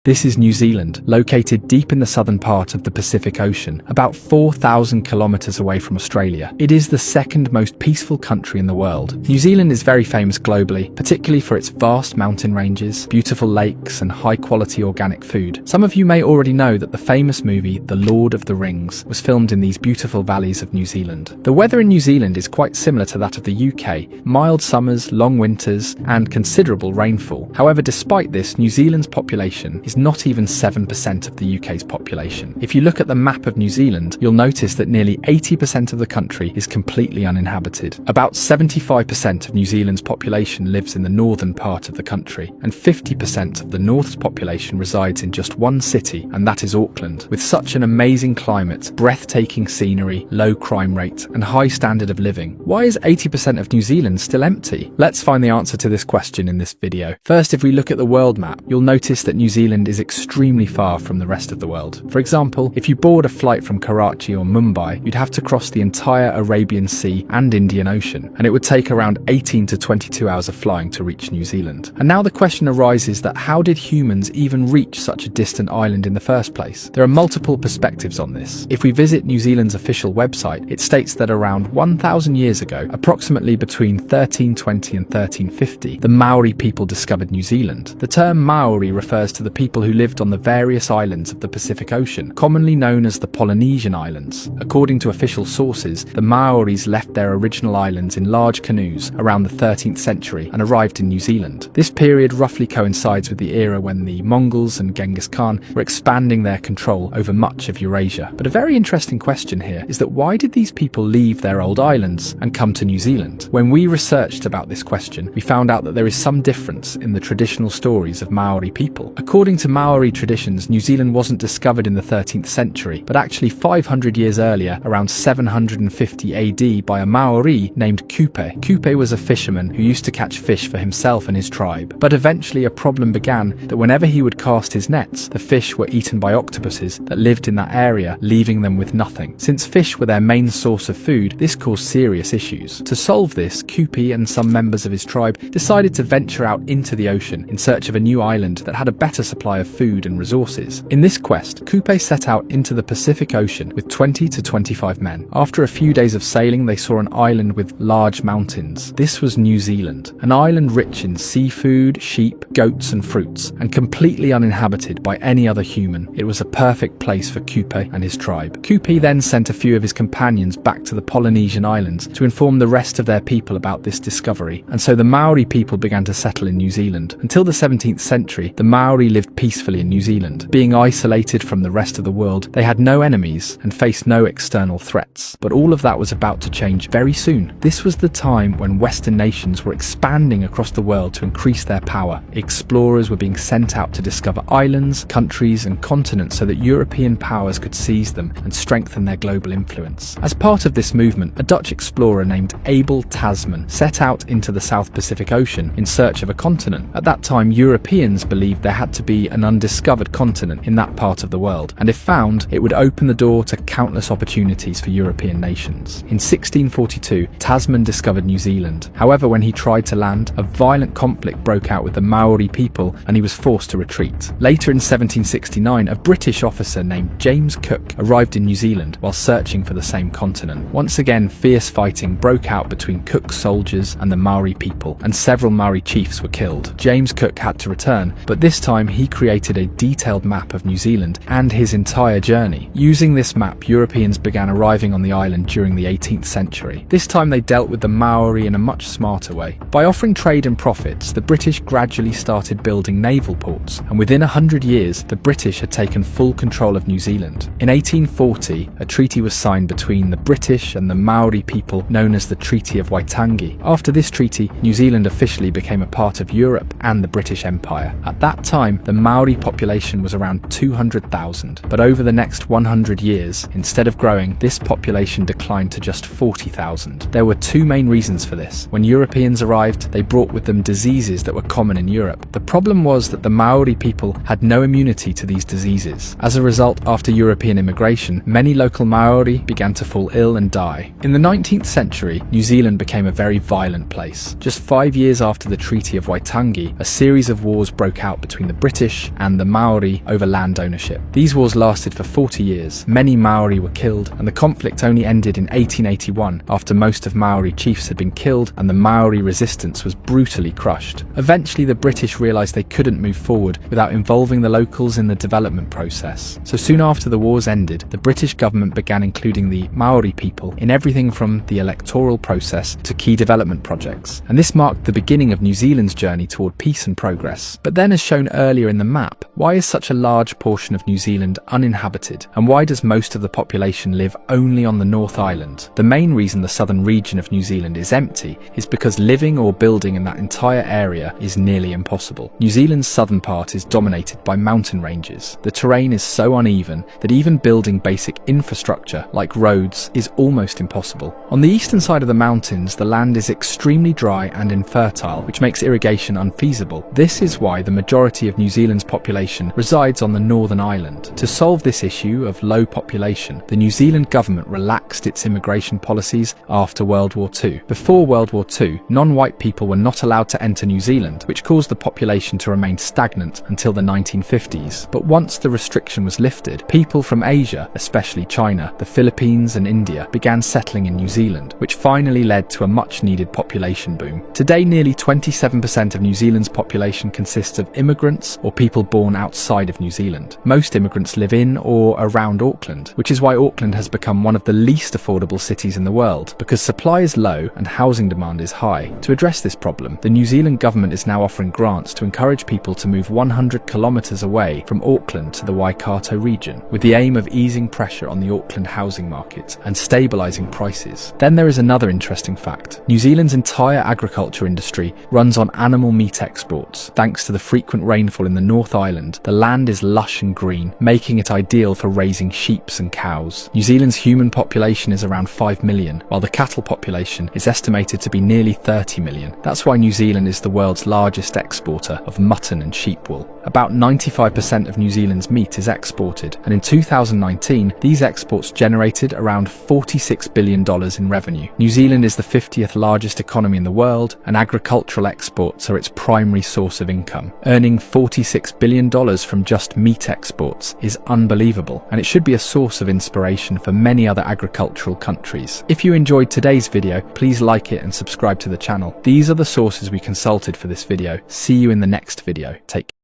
This is New Zealand, located deep in the southern part of the Pacific Ocean, about 4,000 kilometers away from Australia. It is the second most peaceful country in the world. New Zealand is very famous globally, particularly for its vast mountain ranges, beautiful lakes, and high-quality organic food. Some of you may already know that the famous movie The Lord of the Rings was filmed in these beautiful valleys of New Zealand. The weather in New Zealand is quite similar to that of the UK, mild summers, long winters, and considerable rainfall. However, despite this, New Zealand's population is not even 7% of the UK's population. If you look at the map of New Zealand, you'll notice that nearly 80% of the country is completely uninhabited. About 75% of New Zealand's population lives in the northern part of the country, and 50% of the north's population resides in just one city, and that is Auckland. With such an amazing climate, breathtaking scenery, low crime rate, and high standard of living, why is 80% of New Zealand still empty? Let's find the answer to this question in this video. First, if we look at the world map, you'll notice that New Zealand is extremely far from the rest of the world. For example, if you board a flight from Karachi or Mumbai, you'd have to cross the entire Arabian Sea and Indian Ocean, and it would take around 18 to 22 hours of flying to reach New Zealand. And now the question arises that how did humans even reach such a distant island in the first place? There are multiple perspectives on this. If we visit New Zealand's official website, it states that around 1,000 years ago, approximately between 1320 and 1350, the Maori people discovered New Zealand. The term Maori refers to the people who lived on the various islands of the Pacific Ocean, commonly known as the Polynesian Islands. According to official sources, the Maoris left their original islands in large canoes around the 13th century and arrived in New Zealand. This period roughly coincides with the era when the Mongols and Genghis Khan were expanding their control over much of Eurasia. But a very interesting question here is that why did these people leave their old islands and come to New Zealand? When we researched about this question, we found out that there is some difference in the traditional stories of Maori people. According to Maori traditions, New Zealand wasn't discovered in the 13th century, but actually 500 years earlier, around 750 AD, by a Maori named Kupe. Kupe was a fisherman who used to catch fish for himself and his tribe. But eventually a problem began that whenever he would cast his nets, the fish were eaten by octopuses that lived in that area, leaving them with nothing. Since fish were their main source of food, this caused serious issues. To solve this, Kupe and some members of his tribe decided to venture out into the ocean in search of a new island that had a better supply of food and resources. In this quest, Kupe set out into the Pacific Ocean with 20 to 25 men. After a few days of sailing, they saw an island with large mountains. This was New Zealand, an island rich in seafood, sheep, goats, and fruits, and completely uninhabited by any other human. It was a perfect place for Kupe and his tribe. Kupe then sent a few of his companions back to the Polynesian Islands to inform the rest of their people about this discovery, and so the Maori people began to settle in New Zealand. Until the 17th century, the Maori lived peacefully in New Zealand. Being isolated from the rest of the world, they had no enemies and faced no external threats. But all of that was about to change very soon. This was the time when Western nations were expanding across the world to increase their power. Explorers were being sent out to discover islands, countries, and continents so that European powers could seize them and strengthen their global influence. As part of this movement, a Dutch explorer named Abel Tasman set out into the South Pacific Ocean in search of a continent. At that time, Europeans believed there had to be an undiscovered continent in that part of the world, and if found, it would open the door to countless opportunities for European nations. In 1642, Tasman discovered New Zealand. However, when he tried to land, a violent conflict broke out with the Maori people and he was forced to retreat. Later in 1769, a British officer named James Cook arrived in New Zealand while searching for the same continent. Once again, fierce fighting broke out between Cook's soldiers and the Maori people, and several Maori chiefs were killed. James Cook had to return, but this time he created a detailed map of New Zealand and his entire journey. Using this map, Europeans began arriving on the island during the 18th century. This time they dealt with the Maori in a much smarter way. By offering trade and profits, the British gradually started building naval ports, and within 100 years, the British had taken full control of New Zealand. In 1840, a treaty was signed between the British and the Maori people known as the Treaty of Waitangi. After this treaty, New Zealand officially became a part of Europe and the British Empire. At that time, the Maori population was around 200,000, but over the next 100 years, instead of growing, this population declined to just 40,000. There were two main reasons for this. When Europeans arrived, they brought with them diseases that were common in Europe. The problem was that the Maori people had no immunity to these diseases. As a result, after European immigration, many local Maori began to fall ill and die. In the 19th century, New Zealand became a very violent place. Just 5 years after the Treaty of Waitangi, a series of wars broke out between the British British and the Maori over land ownership. These wars lasted for 40 years. Many Maori were killed, and the conflict only ended in 1881 after most of Maori chiefs had been killed and the Maori resistance was brutally crushed. Eventually, the British realised they couldn't move forward without involving the locals in the development process. So soon after the wars ended, the British government began including the Maori people in everything from the electoral process to key development projects. And this marked the beginning of New Zealand's journey toward peace and progress. But then, as shown earlier in the map, why is such a large portion of New Zealand uninhabited? And why does most of the population live only on the North Island? The main reason the southern region of New Zealand is empty is because living or building in that entire area is nearly impossible. New Zealand's southern part is dominated by mountain ranges. The terrain is so uneven that even building basic infrastructure like roads is almost impossible. On the eastern side of the mountains, the land is extremely dry and infertile, which makes irrigation unfeasible. This is why the majority of New Zealand's population resides on the Northern Island. To solve this issue of low population, the New Zealand government relaxed its immigration policies after World War II. Before World War II, non-white people were not allowed to enter New Zealand, which caused the population to remain stagnant until the 1950s. But once the restriction was lifted, people from Asia, especially China, the Philippines and India, began settling in New Zealand, which finally led to a much-needed population boom. Today, nearly 27% of New Zealand's population consists of immigrants or people born outside of New Zealand. Most immigrants live in or around Auckland, which is why Auckland has become one of the least affordable cities in the world, because supply is low and housing demand is high. To address this problem, the New Zealand government is now offering grants to encourage people to move 100 kilometres away from Auckland to the Waikato region, with the aim of easing pressure on the Auckland housing market and stabilising prices. Then there is another interesting fact. New Zealand's entire agriculture industry runs on animal meat exports. Thanks to the frequent rainfall in the North Island, the land is lush and green, making it ideal for raising sheep and cows. New Zealand's human population is around 5 million, while the cattle population is estimated to be nearly 30 million. That's why New Zealand is the world's largest exporter of mutton and sheep wool. About 95% of New Zealand's meat is exported, and in 2019, these exports generated around $46 billion in revenue. New Zealand is the 50th largest economy in the world, and agricultural exports are its primary source of income. Earning $46 billion from just meat exports is unbelievable, and it should be a source of inspiration for many other agricultural countries. If you enjoyed today's video, please like it and subscribe to the channel. These are the sources we consulted for this video. See you in the next video. Take care.